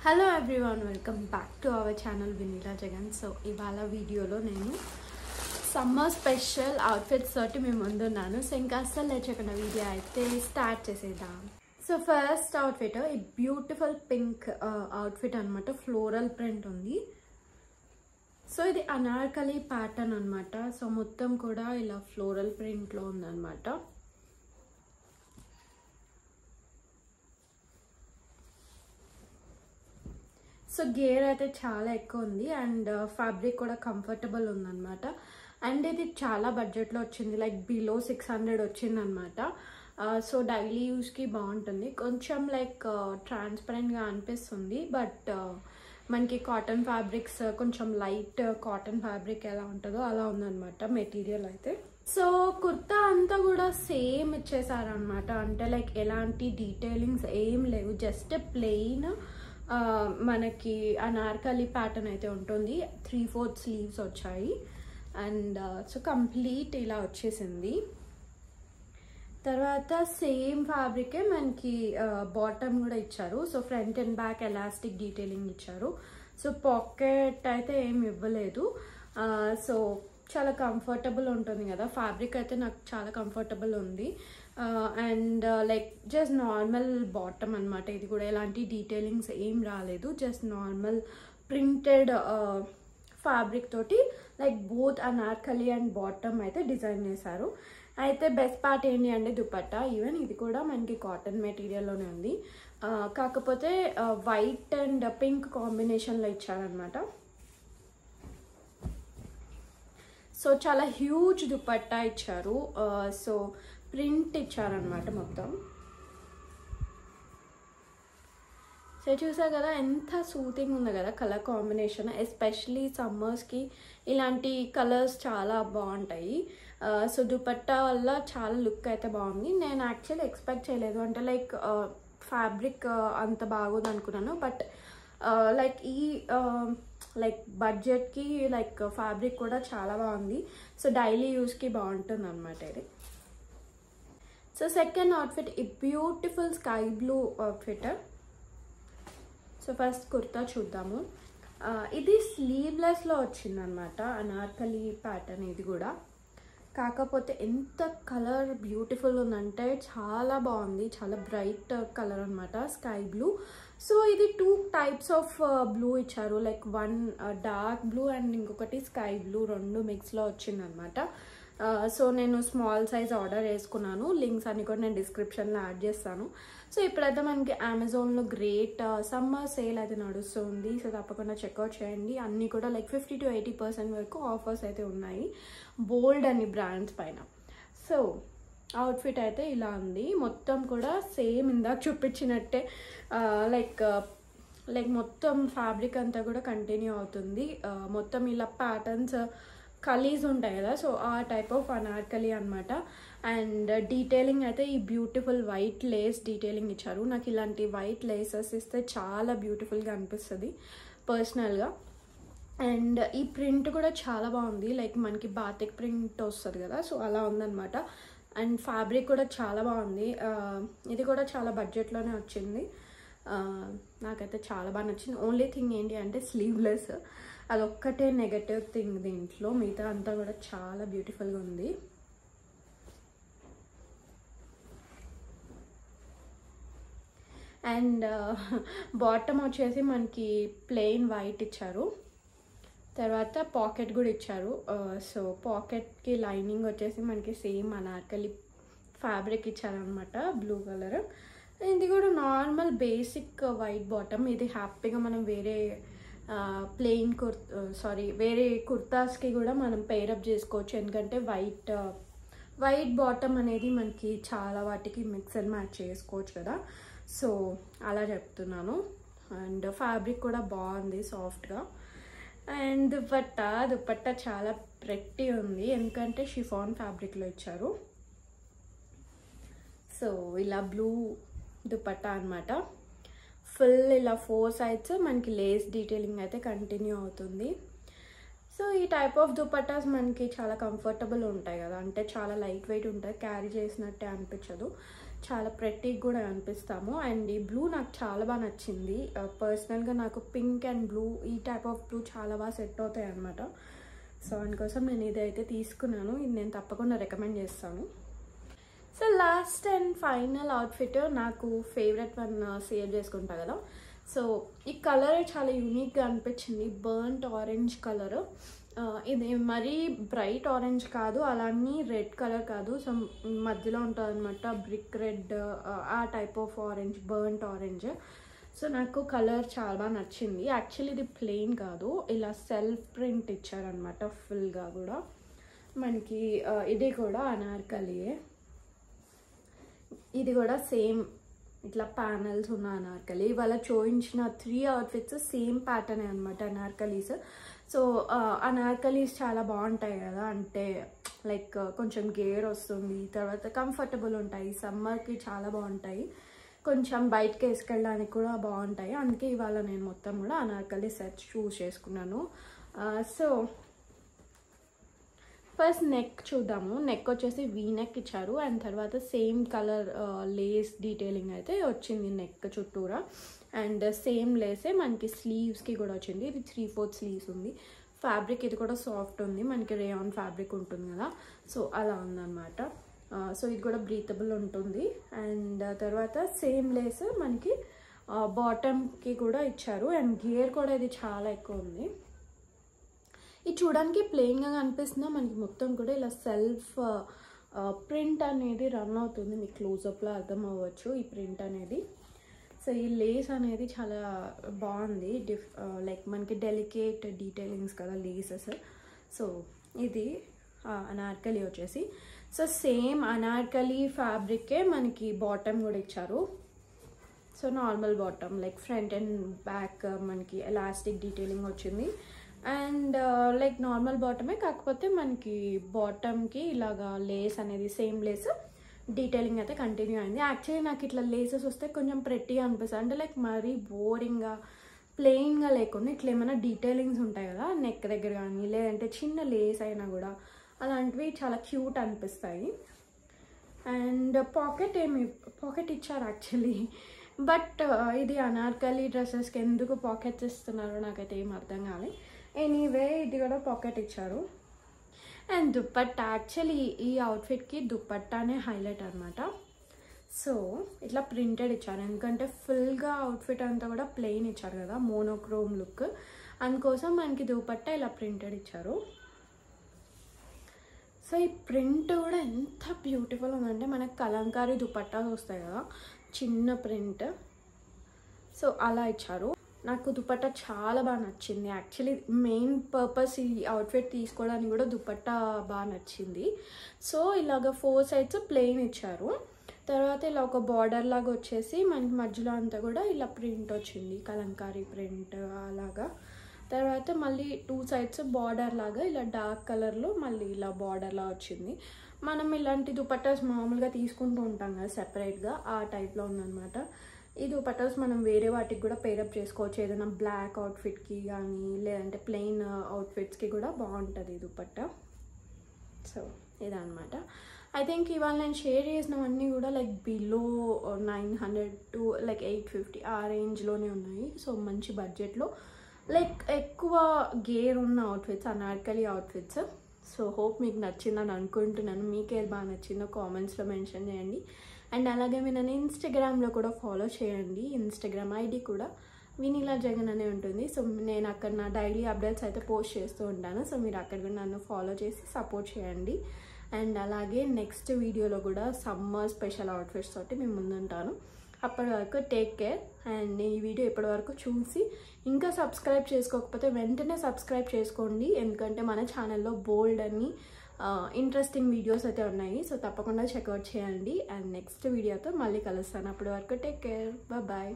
Hello everyone, welcome back to our channel Vinila Jagan. So ఇవాళ వీడియోలో నేను సమ్మర్ స్పెషల్ అవుట్ఫిట్స్ తోటి మేము ముందున్నాను. సో ఇంకా అస్సలు లేచకుండా వీడియో అయితే స్టార్ట్ చేసేద్దాం. సో ఫస్ట్ అవుట్ఫిట్ ఈ బ్యూటిఫుల్ పింక్ అవుట్ఫిట్ అనమాట. ఫ్లోరల్ ప్రింట్ ఉంది. సో ఇది అనార్కలి ప్యాటర్న్ అనమాట. సో మొత్తం కూడా ఇలా ఫ్లోరల్ ప్రింట్లో ఉందన్నమాట. సో గేర్ అయితే చాలా ఎక్కువ ఉంది అండ్ ఫ్యాబ్రిక్ కూడా కంఫర్టబుల్ ఉందన్నమాట. అండ్ ఇది చాలా బడ్జెట్లో వచ్చింది, లైక్ బిలో 600 వచ్చింది అనమాట. సో డైలీ యూస్కి బాగుంటుంది. కొంచెం లైక్ ట్రాన్స్పరెంట్గా అనిపిస్తుంది, బట్ మనకి కాటన్ ఫ్యాబ్రిక్స్ కొంచెం లైట్ కాటన్ ఫ్యాబ్రిక్ ఎలా ఉంటుందో అలా ఉందన్నమాట మెటీరియల్ అయితే. సో కుర్తా అంతా కూడా సేమ్ ఇచ్చేసారనమాట. అంటే లైక్ ఎలాంటి డీటెయిలింగ్స్ ఏం లేవు, జస్ట్ ప్లెయిన్ మనకి అనార్కలి ప్యాటర్న్ అయితే ఉంటుంది. 3/4 స్లీవ్స్ వచ్చాయి అండ్ సో కంప్లీట్ ఇలా వచ్చేసింది. తర్వాత సేమ్ ఫ్యాబ్రికే మనకి బాటమ్ కూడా ఇచ్చారు. So front and back elastic detailing ఇచ్చారు. సో పాకెట్ అయితే ఏం ఇవ్వలేదు. సో చాలా కంఫర్టబుల్ ఉంటుంది కదా, ఫ్యాబ్రిక్ అయితే నాకు చాలా కంఫర్టబుల్ ఉంది. And like just normal bottom అనమాట. ఇది కూడా ఎలాంటి డీటెయిలింగ్స్ ఏం రాలేదు, జస్ట్ నార్మల్ ప్రింటెడ్ ఫ్యాబ్రిక్ తోటి like both Anarkali and bottom అయితే డిజైన్ చేశారు. అయితే బెస్ట్ పార్ట్ ఏంటి అంటే దుపట్టా. ఈవెన్ ఇది కూడా మనకి కాటన్ మెటీరియల్లోనే ఉంది, కాకపోతే వైట్ అండ్ పింక్ కాంబినేషన్లో ఇచ్చారనమాట. సో చాలా హ్యూజ్ దుపట్టా ఇచ్చారు. సో ప్రింట్ ఇచ్చారనమాట మొత్తం. సో చూసా కదా ఎంత సూతింగ్ ఉంది కదా కలర్ కాంబినేషన్. ఎస్పెషలీ సమ్మర్స్కి ఇలాంటి కలర్స్ చాలా బాగుంటాయి. సో దుపట్టా వల్ల చాలా లుక్ అయితే బాగుంది. నేను యాక్చువల్లీ ఎక్స్పెక్ట్ చేయలేదు, అంటే లైక్ ఫ్యాబ్రిక్ అంత బాగోదు అనుకున్నాను, బట్ లైక్ ఈ లైక్ బడ్జెట్కి లైక్ ఫ్యాబ్రిక్ కూడా చాలా బాగుంది. సో డైలీ యూస్కి బాగుంటుంది అనమాట ఇది. సో సెకండ్ అవుట్ఫిట్ ఈ beautiful sky blue outfit. So first kurta చూద్దాము. ఇది స్లీవ్లెస్లో వచ్చిందనమాట, అనార్కలి ప్యాటర్న్ ఇది కూడా. కాకపోతే ఎంత కలర్ బ్యూటిఫుల్ ఉందంటే చాలా బాగుంది, చాలా బ్రైట్ కలర్ అనమాట, స్కై బ్లూ. సో ఇది 2 టైప్స్ ఆఫ్ బ్లూ ఇచ్చారు, like one dark blue and ఇంకొకటి స్కై బ్లూ, 2 మిక్స్లో వచ్చిందనమాట. సో నేను స్మాల్ సైజ్ ఆర్డర్ చేసుకున్నాను. లింక్స్ అన్ని కూడా నేను డిస్క్రిప్షన్లో యాడ్ చేస్తాను. సో ఇప్పుడైతే మనకి అమెజాన్లో గ్రేట్ సమ్మర్ సేల్ అయితే నడుస్తుంది. సో తప్పకుండా చెక్అవుట్ చేయండి. అన్నీ కూడా లైక్ 50 to 80% వరకు ఆఫర్స్ అయితే ఉన్నాయి బోల్డ్ అన్ని బ్రాండ్స్ పైన. సో అవుట్ఫిట్ అయితే ఇలా ఉంది. మొత్తం కూడా సేమ్ ఇందాక చూపించినట్టే లైక్ మొత్తం ఫ్యాబ్రిక్ అంతా కూడా కంటిన్యూ అవుతుంది. మొత్తం ఇలా ప్యాటర్న్స్ కలీస్ ఉంటాయి కదా, సో ఆ టైప్ ఆఫ్ అనార్కలి అనమాట. అండ్ డీటెయిలింగ్ అయితే ఈ బ్యూటిఫుల్ వైట్ లేస్ డీటెయిలింగ్ ఇచ్చారు. నాకు ఇలాంటి వైట్ లేసెస్ ఇస్తే చాలా బ్యూటిఫుల్గా అనిపిస్తుంది పర్సనల్గా. అండ్ ఈ ప్రింట్ కూడా చాలా బాగుంది, లైక్ మనకి బాతిక్ ప్రింట్ వస్తుంది కదా, సో అలా ఉందన్నమాట. అండ్ ఫ్యాబ్రిక్ కూడా చాలా బాగుంది. ఇది కూడా చాలా బడ్జెట్లోనే వచ్చింది. నాకైతే చాలా బాగా నచ్చింది. ఓన్లీ థింగ్ ఏంటి అంటే స్లీవ్లెస్, అదొక్కటే నెగటివ్ థింగ్ దీంట్లో. మిగతా అంతా కూడా చాలా బ్యూటిఫుల్గా ఉంది. అండ్ బాటమ్ వచ్చేసి మనకి ప్లెయిన్ వైట్ ఇచ్చారు. తర్వాత పాకెట్ కూడా ఇచ్చారు. సో పాకెట్కి లైనింగ్ వచ్చేసి మనకి సేమ్ అనార్కలి ఫ్యాబ్రిక్ ఇచ్చారనమాట, బ్లూ కలర్. ఇది కూడా నార్మల్ బేసిక్ వైట్ బాటమ్. ఇది హ్యాపీగా మనం వేరే ప్లెయిన్ వేరే కుర్తాస్కి కూడా మనం పేరప్ చేసుకోవచ్చు, ఎందుకంటే వైట్ బాటమ్ అనేది మనకి చాలా వాటికి మిక్స్ అండ్ మ్యాచ్ చేసుకోవచ్చు కదా, సో అలా చెప్తున్నాను. అండ్ ఫ్యాబ్రిక్ కూడా బాగుంది, సాఫ్ట్గా. అండ్ దుపట్టా చాలా ప్రెట్టి ఉంది, ఎందుకంటే షిఫాన్ ఫ్యాబ్రిక్లో ఇచ్చారు. సో ఇలా బ్లూ దుపట్టా అనమాట. ఫుల్ ఇలా 4 sides మనకి లేస్ డీటెయిలింగ్ అయితే కంటిన్యూ అవుతుంది. సో ఈ టైప్ ఆఫ్ దుపట్టాస్ మనకి చాలా కంఫర్టబుల్ ఉంటాయి కదా, అంటే చాలా లైట్ వెయిట్ ఉంటాయి, క్యారీ చేసినట్టే అనిపించదు, చాలా ప్రెట్టీగా కూడా అనిపిస్తాము. అండ్ ఈ బ్లూ నాకు చాలా బాగా నచ్చింది. పర్సనల్గా నాకు పింక్ అండ్ బ్లూ, ఈ టైప్ ఆఫ్ బ్లూ చాలా బాగా సెట్ అవుతాయి అనమాట. సో అందుకోసం నేను ఇదైతే తీసుకున్నాను. ఇది నేను తప్పకుండా రికమెండ్ చేస్తాను. So last and final outfit, నాకు ఫేవరెట్ వన్ షేర్ చేసుకుంటా కదా. సో ఈ కలర్ చాలా యూనిక్గా అనిపించింది. Burnt orange colour. ఇది మరీ బ్రైట్ ఆరెంజ్ కాదు, అలానే రెడ్ కలర్ కాదు, సో మధ్యలో ఉంటుంది అనమాట. బ్రిక్ రెడ్, ఆ type of orange, burnt orange. So నాకు కలర్ చాలా బాగా నచ్చింది. యాక్చువల్లీ ఇది ప్లెయిన్ కాదు, ఇలా సెల్ఫ్ ప్రింట్ ఇచ్చారనమాట ఫుల్గా కూడా మనకి. ఇది కూడా అనార్కలియే. ఇది కూడా సేమ్ ఇట్లా ప్యానల్స్ ఉన్న అనార్కలి. ఇవాళ చూపించిన 3 అవుట్ఫిట్స్ సేమ్ ప్యాటర్న్ అనమాట, అనార్కలీస్. సో అనార్కలీస్ చాలా బాగుంటాయి కదా, అంటే లైక్ కొంచెం గేర్ వస్తుంది, తర్వాత కంఫర్టబుల్ ఉంటాయి, సమ్మర్కి చాలా బాగుంటాయి, కొంచెం బయటకి వేసుకెళ్ళడానికి కూడా బాగుంటాయి. అందుకే ఇవాళ నేను మొత్తం కూడా అనార్కలి సెట్ చూస్ చేసుకున్నాను. సో ఫస్ట్ నెక్ చూద్దాము. నెక్ వచ్చేసి వీ నెక్ ఇచ్చారు, అండ్ తర్వాత సేమ్ కలర్ లేస్ డీటెయిలింగ్ అయితే వచ్చింది నెక్ చుట్టూరా. అండ్ సేమ్ లేసే మనకి స్లీవ్స్కి కూడా వచ్చింది. ఇది 3/4 స్లీవ్స్ ఉంది. ఫ్యాబ్రిక్ ఇది కూడా సాఫ్ట్ ఉంది, మనకి రేయాన్ ఫ్యాబ్రిక్ ఉంటుంది కదా, సో అలా ఉందన్నమాట. సో ఇది కూడా బ్రీతబుల్ ఉంటుంది. అండ్ తర్వాత సేమ్ లేస్ మనకి బాటమ్కి కూడా ఇచ్చారు, అండ్ గేర్ కూడా ఇది చాలా ఎక్కువ ఉంది. ఇది చూడడానికి ప్లెయిన్గా కనిపిస్తుందా, మనకి మొత్తం కూడా ఇలా సెల్ఫ్ ప్రింట్ అనేది రన్ అవుతుంది. మీకు క్లోజప్లో అర్థం అవ్వచ్చు ఈ ప్రింట్ అనేది. సో ఈ లేస్ అనేది చాలా బాగుంది. లైక్ మనకి డెలికేట్ డీటెయిలింగ్స్ కదా లేసెస్. సో ఇది అనార్కలి వచ్చేసి. సో సేమ్ అనార్కలి ఫ్యాబ్రికే మనకి బాటమ్ కూడా ఇచ్చారు. So normal bottom, like front and back మనకి ఎలాస్టిక్ డీటెయిలింగ్ వచ్చింది. అండ్ లైక్ నార్మల్ బాటమే, కాకపోతే మనకి బాటమ్కి ఇలాగా లేస్ అనేది సేమ్ లేస్ డీటెయిలింగ్ అయితే కంటిన్యూ అయింది. యాక్చువల్లీ నాకు ఇట్లా లేసెస్ వస్తే కొంచెం ప్రెట్టీగా అనిపిస్తుంది, అంటే లైక్ మరీ బోరింగ్గా ప్లెయిన్గా లేకుండా ఇట్లా ఏమైనా డీటెయిలింగ్స్ ఉంటాయి కదా నెక్ దగ్గర కానీ, లేదంటే చిన్న లేస్ అయినా కూడా అలాంటివి చాలా క్యూట్ అనిపిస్తాయి. అండ్ పాకెట్ ఇచ్చారు యాక్చువల్లీ, బట్ ఇది అనార్కలి డ్రెస్సెస్కి ఎందుకు పాకెట్స్ ఇస్తున్నారో నాకైతే ఏం అర్థం కాలేదు. ఎనీవే ఇది కూడా పాకెట్ ఇచ్చారు. అండ్ దుప్పట్టా, యాక్చువల్లీ ఈ అవుట్ఫిట్కి దుప్పట్టానే హైలైట్ అనమాట. సో ఇట్లా ప్రింటెడ్ ఇచ్చారు, ఎందుకంటే ఫుల్గా అవుట్ఫిట్ అంతా కూడా ప్లెయిన్ ఇచ్చారు కదా, మోనోక్రోమ్ లుక్, అందుకోసం మనకి దుప్పట్టా ఇలా ప్రింటెడ్ ఇచ్చారు. సో ఈ ప్రింట్ కూడా ఎంత బ్యూటిఫుల్ ఉందంటే, మనకు కలంకారీ దుపట్టాస్ వస్తాయి కదా చిన్న ప్రింట్, సో అలా ఇచ్చారు. నాకు దుపట్టా చాలా బాగా నచ్చింది. యాక్చువల్లీ మెయిన్ పర్పస్ ఈ అవుట్ఫిట్ తీసుకోవడానికి కూడా దుపట్టా బాగా నచ్చింది. సో ఇలాగ 4 సైడ్స్ ప్లెయిన్ ఇచ్చారు, తర్వాత ఇలా ఒక బార్డర్ లాగా వచ్చేసి మనకి మధ్యలో అంతా కూడా ఇలా ప్రింట్ వచ్చింది, కలంకారీ ప్రింట్ అలాగా. తర్వాత మళ్ళీ 2 సైడ్స్ బార్డర్ లాగా ఇలా డార్క్ కలర్లో మళ్ళీ ఇలా బార్డర్లా వచ్చింది. మనం ఇలాంటి దుపట్టాస్ మామూలుగా తీసుకుంటూ ఉంటాం కదా సెపరేట్గా, ఆ టైప్లో ఉందన్నమాట. ఈ దుపట్టాస్ మనం వేరే వాటికి కూడా పేరప్ చేసుకోవచ్చు, ఏదైనా బ్లాక్ అవుట్ఫిట్కి కానీ లేదంటే ప్లెయిన్ అవుట్ఫిట్స్కి కూడా బాగుంటుంది ఈ దుపట్టా. సో ఇదన్నమాట. ఐ థింక్ ఇవాళ నేను షేర్ చేసినవన్నీ కూడా లైక్ బిలో 900 to like 850 ఆ రేంజ్లోనే ఉన్నాయి. సో మంచి బడ్జెట్లో లైక్ ఎక్కువ గేర్ ఉన్న outfits, Anarkali outfits. So hope మీకు నచ్చిందని అనుకుంటున్నాను. మీకేది బాగా నచ్చిందో కామెంట్స్లో మెన్షన్ చేయండి. అండ్ అలాగే మీరు నన్ను ఇన్స్టాగ్రామ్లో కూడా ఫాలో చేయండి. ఇన్స్టాగ్రామ్ ఐడి కూడా వినీలా జగన్ అనే ఉంటుంది. సో నేను అక్కడ నా డైలీ అప్డేట్స్ అయితే పోస్ట్ చేస్తూ ఉంటాను. సో మీరు అక్కడ కూడా నన్ను ఫాలో చేసి సపోర్ట్ చేయండి. అండ్ అలాగే నెక్స్ట్ వీడియోలో కూడా సమ్మర్ స్పెషల్ అవుట్ఫిట్స్ తోటి మేము ముందుంటాను. అప్పటి వరకు టేక్ కేర్. అండ్ ఈ వీడియో ఇప్పటి వరకు చూసి ఇంకా సబ్స్క్రైబ్ చేసుకోకపోతే వెంటనే సబ్స్క్రైబ్ చేసుకోండి, ఎందుకంటే మన ఛానల్లో బోల్డ్ అన్ని ఇంట్రెస్టింగ్ వీడియోస్ అయితే ఉన్నాయి. సో తప్పకుండా చెక్అవుట్ చేయండి. అండ్ నెక్స్ట్ వీడియోతో మళ్ళీ కలుస్తాను. అప్పటి వరకు టేక్ కేర్, బాయ్.